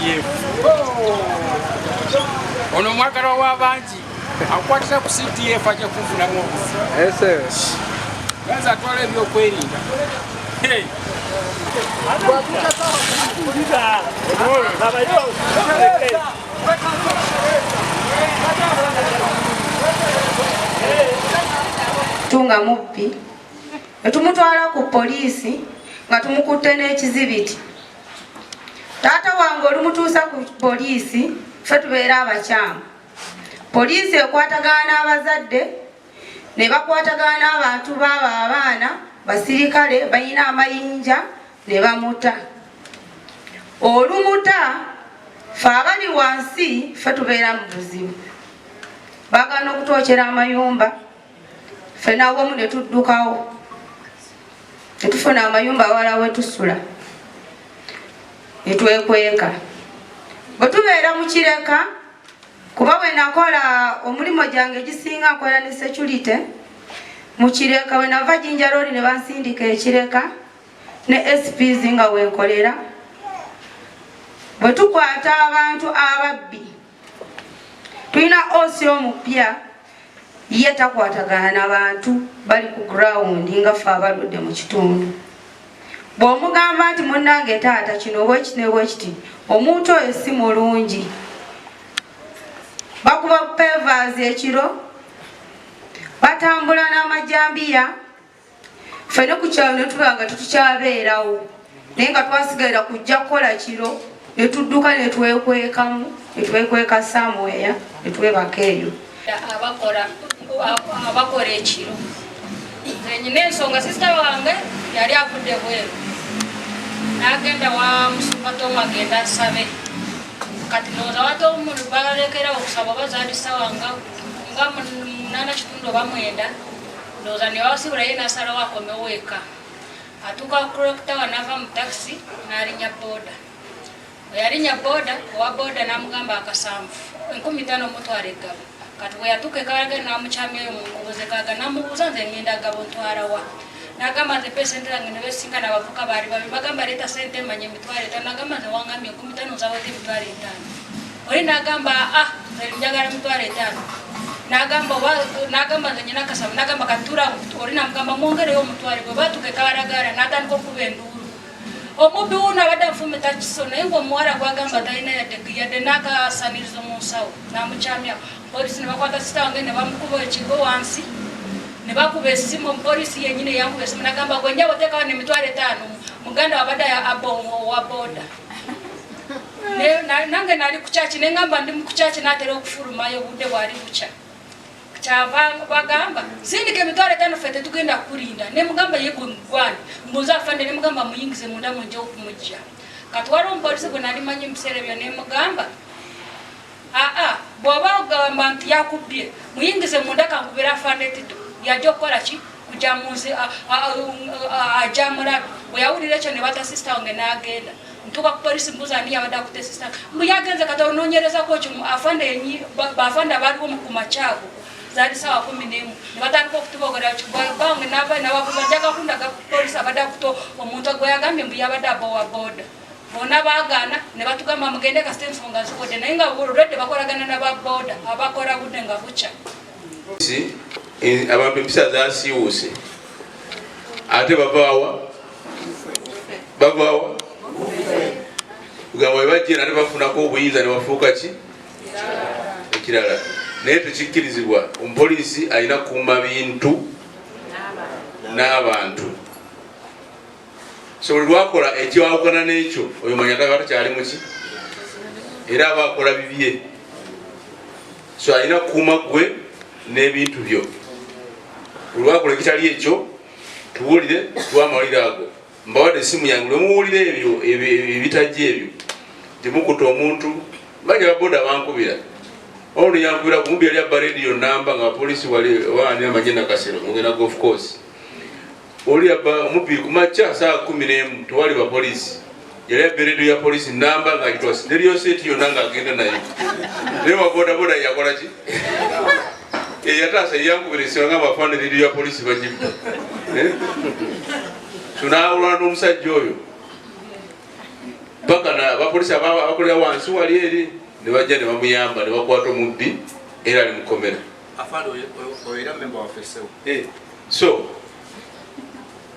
CTF. Ono mwagala w'abangi akwatira ku CTF ajja kufunamu obuzi. Gaza atwala ebyokwerinda. Tunga mubbi etumutwala ku poliisi nga tumukutte n'ekizibiti. Taata wange olumutuusa ku poliisi ffe tubeera abakyamu. Poliisi ekwatagana n'abazadde ne bakwatagana n'abantu baabo abaana basirikale balina amayinja ne bamuta. Olumuta ffe abali wansi ffe tubeera mu buzibu. Bagana okutwokyera amayumba ffe nawamu ne tuddukawo ne tufuna amayumba awala we tusula ne twekweka. Bwe tubeera mu Kireka kuba bwe nakola omulimo gyange gisinga nkola ne security mu Kireka, bwe nava Jinja Road ne bansindika eKireka ne SPs nga wenkolera. Bwe tukwata abantu ababbi tulina OC omupya ye takwatagana n'abantu bali ku ground nga ffe abaludde mu kitundu. Bw'omugamba nti munnange taata kino bwekiti ne bwekiti, omuntu oyo si mulungi. Bakuba pavers ekiro, batambula n'amajambiya, ffe ne ku kyalo ne tuba nga tetukyabeerawo naye nga twasigalira kujja kukola kiro ne tudduka ne twekwekamu ne twekweka somewhere ne twebaka eyo. Abakora ekiro nyina ensonga sisita wange yali avudde bweru n'agenda wa musumatomu agenda asabe kati ndowooza watomu balekera okusaba bazaadisa wanga nga munana kitundu oba mwenda ndowooza ne bawasibula ye n'asalawo akomewo eka atuuka kurektawa n'ava mu takisi n'alinnya booda. Bwe yalinnya booda owa booda n'amugamba akasanvu 50 omutwala eggabo. Kati bwe yatuuka ekalagala n'amukyamya eyo mu nkoboze kaaga n'amubuuza nze ngenda agabo ntwala wa. N'agamba nze pesente zange ne beesinga n'abavuka baali babiri bagamba leeta sente manye emitwalo 5. N'agamba nze wangambye 50 nzawete emitwalo 5. Oli n'agamba njagala emitwalo 5. N'agamba nze nyina akasavu n'agamba katulawo oli n'amugamba mwongereyo omutwalo. Bwe baatuuka ekalagala n'atandika okuba enduulu. Omubbi wuno abadde afumita kiso naye ng'omuwala gwagamba talina yadde n'akasanirizo mu nsawo n'amukyamya. Polisi ne bakwata sita wange ne bamukuba ekigo wansi ne bakuba essimu. Omupoliisi yennyini yankuba essimu n'agamba gwe njaba oteekawo n'emitwalo 5 muganda wabadde wa booda. Nange nali ku kyaki ne ngamba ndi mu kukyaki n'atera okufulumayo obudde bwali bukya. Kyava bagamba sindika emitwalo 5 ffe tetugenda kulinda. Ne mugamba ye gwe mugwana mbuuza afande ne mugamba muyingize munda munje okumujja. Kati waliwo omupoliisi gwe nali manyi mu biseera ebyo ne mugamba bw'oba ogamba nti yakubbye muyingize munda kankubira afande Tito yajja okukola ki kujja munsi ajja mulabe. Bwe yawulira ekyo ne bata sisita wange n'agenda. Ntuuka ku polisi mbuuza ani yabadde akutte sisita mbu yagenze kati onoonyerezako ki bafande abaaliwo ku makyago zaali ssaawa 11 ne batandika okutubogera bange n'ababuuza njaga kundaga polisi abadde akuto omuntu gwe yagambye mbu yabadde abowa booda. Bonna baagaana ne batugamba mugende kasita ensonga zikodde naye nga olwedde bakolagana n'ababooda abakola budde nga bukya. Abantu empisa zaasiiwuse ate bavaawa kugamba webajjira ne bafunako obuyinza ne bafuuka ki ekirala. Naye tekikkirizibwa omupoliisi alina kukuuma bintu n'abantu. So buli lwakola ekiwawukana n'ekyo oyo manya taba takyali muki era aba akola bibye. So alina kukuuma gwe n'ebintu byo. Buli lwakola ekitali ekyo tuwulire tuwa amawulire ago. Mbawadde essimu yange lwe muwulire ebyo ebitajja ebyo temukuta omuntu bajja baboda bankubira. Ono yankubira kumubbi yali abba radio namba nga abapoliisi wali amanye nakasero mugenda golf course. Oli abba omubbi kumakya saa 11 tewali bapoliisi. Yali abba radio ya polisi namba nga agitwa stereo set yonna ng'agenda nayo. Naye wabodaboda yakola ki? Yataasa yankubira essimu nga abafande radio ya polisi bagimu. Tunaawulana n'omusajja oyo paka na abapolisi abakolera wansi wali eri ne bajja ne bamuyamba ne bakwata omubbi era ali mukomera. So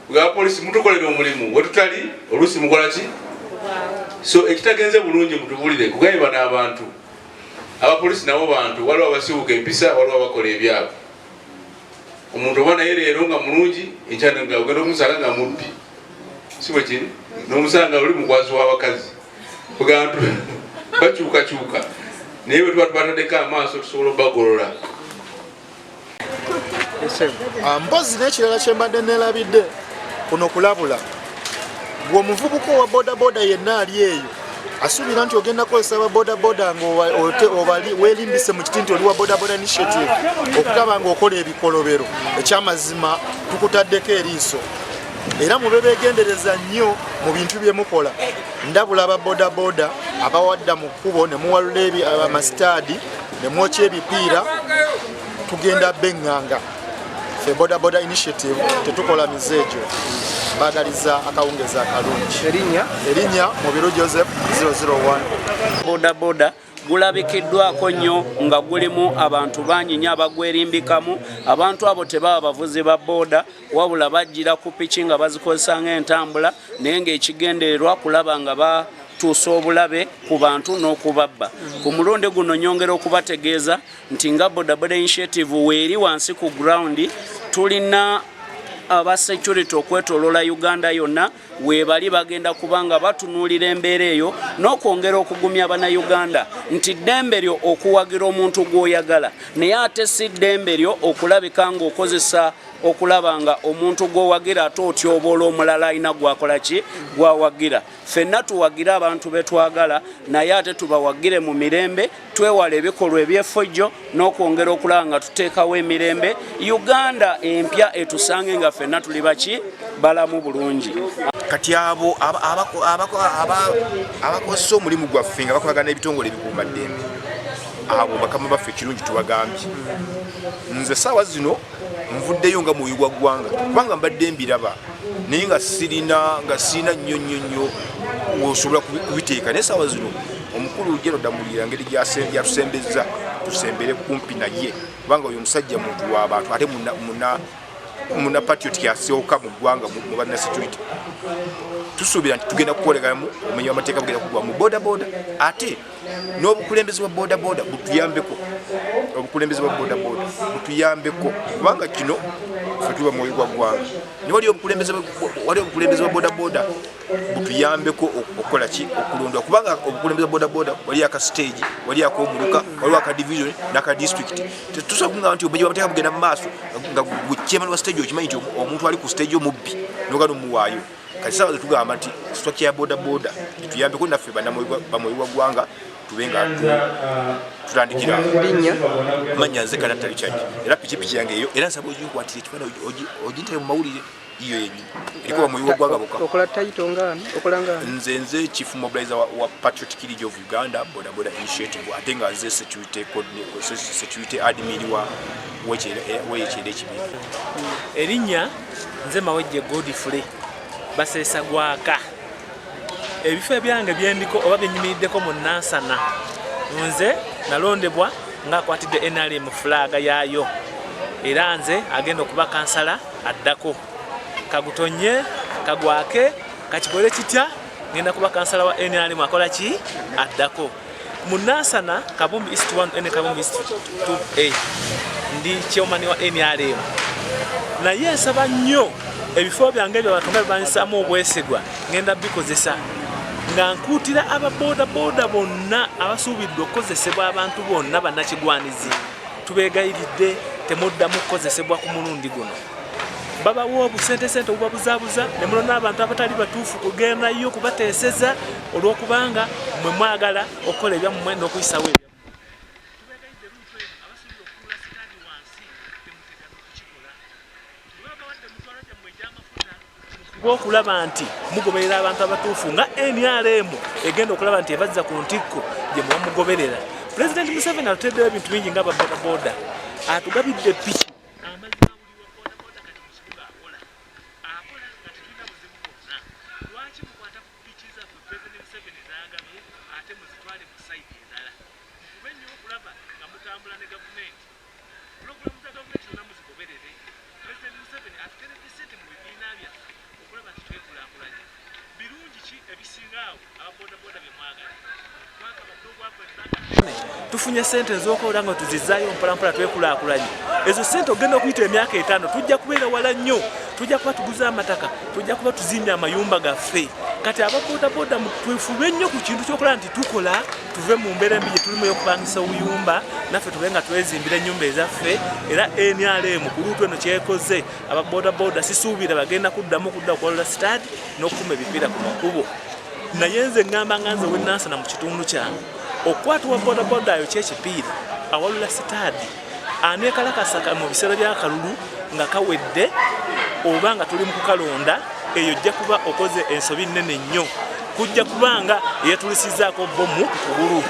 abapolisi mutukolera omulimu wetutali oluusi mukola ki? So ekitagenze bulungi mutubulire kugamba n'abantu abapolisi nabo bantu waliwo abasibuka empisa waliwo abakola ebyabo. Omuntu oba naye leero nga mulungi ekyana nga ogenda omusanga nga mubbi si bwe kiri n'omusanga oli mukwazi w'abakazi kugantu bakyukakyuka naye bwe tuba tubataddeko amaaso tusobola obbagolola. Mpozi n'ekirala kye mbadde neerabidde kuno kulabula gwe omuvubuka owa bodaboda yenna ali eyo asuubira nti ogenda kukozesa aba bodaboda weelimbise mu kiti nti oli wa bodaboda initiative okutaba ng'okola ebikolobero. Ekyamazima tukutaddeko eriiso era mube beegendereza nnyo mu bintu bye mukola. Ndabula aba bodaboda abawadda mu kkubo ne muwalula amasitaadi ne mwokya ebipiira tugenda beŋŋanga. Ffe bodaboda initiative tetukola mizeejo. Bagaliza akawungeza akalungi. Erinnya Mubiru Joseph 001. Bodaboda gulabikiddwako nnyo nga gulimu abantu bangi nnyo abagwerimbikamu. Abantu abo tebaba bavuzi ba boda wabula bajjira ku piki nga bazikozesa ng'entambula naye ng'ekigendererwa kulaba nga batuusa obulabe ku bantu n'okubabba. Ku mulundi guno nyongera okubategeeza nti nga bodaboda initiative weeri wansi ku ground tulina aba security okwetoloola Uganda yonna weebali bagenda kubanga batunuulira embeera eyo n'okwongera okugumya Bannayuganda nti ddembe lyo okuwagira omuntu gw'oyagala naye ate si ddembe lyo okulabika ng'okozesa okulaba nga omuntu gw'owagira ate otyoboola omulala alina gwakola ki gwawagira. Ffenna tuwagira abantu be twagala naye ate tubawagire mu mirembe twewala ebikolwa eby'effojjo n'okwongera okulaba nga tuteekawo emirembe Uganda empya etusange nga ffenna tuli baki balamu bulungi. Kati abo abakozesa omulimu gwaffe nga bakolagana n'ebitongole ebikuuma ddembe abo bakama baffe ekirungi tubagambye. Nze saawa zino nvuddeyo nga muwi gwa ggwanga kubanga mbadde mbiraba naye nga sirina nnyo osobola kubiteeka. Naye saawa zino omukulu Jeno Damulira ngeri yatusembeza tusembere kumpi naye kubanga oyo omusajja muntu w'abantu ate muna patriot yasooka mu ggwanga mu banna security. Tusuubira nti tugenda kukoleramu omenyi w'amateeka bugenda kugwa mu bodaboda ate n'obukulembeze bwa bodaboda butuyambeko. Obukulembeze bwa bodaboda butuyambeko kubanga kino ffe tuba mwoyo gwa ggwanga ne wali obukulembeze bwa bodaboda butuyambeko okukola ki okulondwa kubanga obukulembeze bwa bodaboda wali aka stage wali ak'omuluka wali aka division n'aka district. Tetusobola nti omenyi w'amateeka bugenda mu maaso nga chairman wa stage okimanyi nti omuntu ali ku stage omubbi n'ogana omuwaayo. Kati saawa tugamba nti structure ya bodaboda etuyambeko naffe bamwoyo gwa ggwanga tube nga tutandikira manya nze kana tali kyaji era pikipiki yange eyo era nsaba oginkwatira ekifaananyi ogintere mu mawulire iyo yennyini eriko bamwoyo gwa ggwanga bokka. Okola tayito ngani? Nze chief mobilizer wa Patriot Kiriji of Uganda bodaboda initiative ate nga nze security admin wa weyekyera ekibiina. Erinnya nze Mawejje Godfrey Baseesa Gwaka. Ebifo ebyange byendiko oba byenyumiriddeko mu Nansana nze nalondebwa ng'akwatidde NRM fulaga yaayo era nze agenda okuba kansala addako. Kagutonye kagwake kakikole kitya ngenda kuba kansala wa NRM akola ki addako. Mu Nansana Kabumbi East 1 ne Kabumbi East 2A ndi chairman wa NRM naye nsaba nnyo ebifo byange ebyo abantu nga bibanyisaamu obwesigwa ngenda bikozesa nga nkuutira ababodaboda bonna abasuubiddwa okukozesebwa abantu bonna bannakigwanizi tubeegayiridde temuddamu kukozesebwa ku mulundi guno. Babawa obusente obubabuzaabuza ne mulona abantu abatali batuufu kugendayo kubateeseza olw'okubanga mwe mwagala okukola ebyammwe n'okuyisawo ebyammwe. Okulaba nti mugoberera abantu abatuufu nga NRM egenda okulaba nti ebazza ku ntikko gye muba mugoberera. President Museveni atuddeyo ebintu bingi nga bodaboda atugabidde piki amazima buli wa bodaboda kati mu kibuga akola nga tetulina buzibu bwonna. Lwaki mukwata ku piki zaffe President Museveni twale mu saidi endala kube nnyo okulaba nga mutambula ne gavumenti pulogulamu za gavumenti zonna muzigoberere pulezidenti Museveni atuteredde ssente mu bibiina byaffe okulaba nti twekulaakulanye birungi ki ebisingaawo ababodaboda bye mwagala twakabadde ogwakwetanga tufunye ssente ez'okola nga tuzizaayo mpolampola twekulaakulanye ezo ssente ogenda okuyita emyaka 5 tujja kubeera wala nnyo tujja kuba tuguza amataka tujja kuba tuzimbye amayumba gaffe kati ababodaboda twefube nnyo ku kintu kyokola nti tukola tuve mu mbeera embi gye tulimu ey'okupangisa obuyumba naffe tube nga twezimbira ennyumba ezaffe era NRM ku luutu eno kyekoze ababodaboda sisuubira bagenda kuddamu okwolola sitaadi n'okukuma ebipiira ku makubo naye nze ŋŋamba nga nze wennansana mu kitundu kyange okukwata wa bodaboda ayo kyekipiira awalula sitaadi aneekalakasa mu biseera by'akalulu nga kawedde oba nga tuli mu kukalonda eyo ojja kuba okoze ensobi nnene nnyo kujja kubanga yeetulisizaako bomu ku kugulu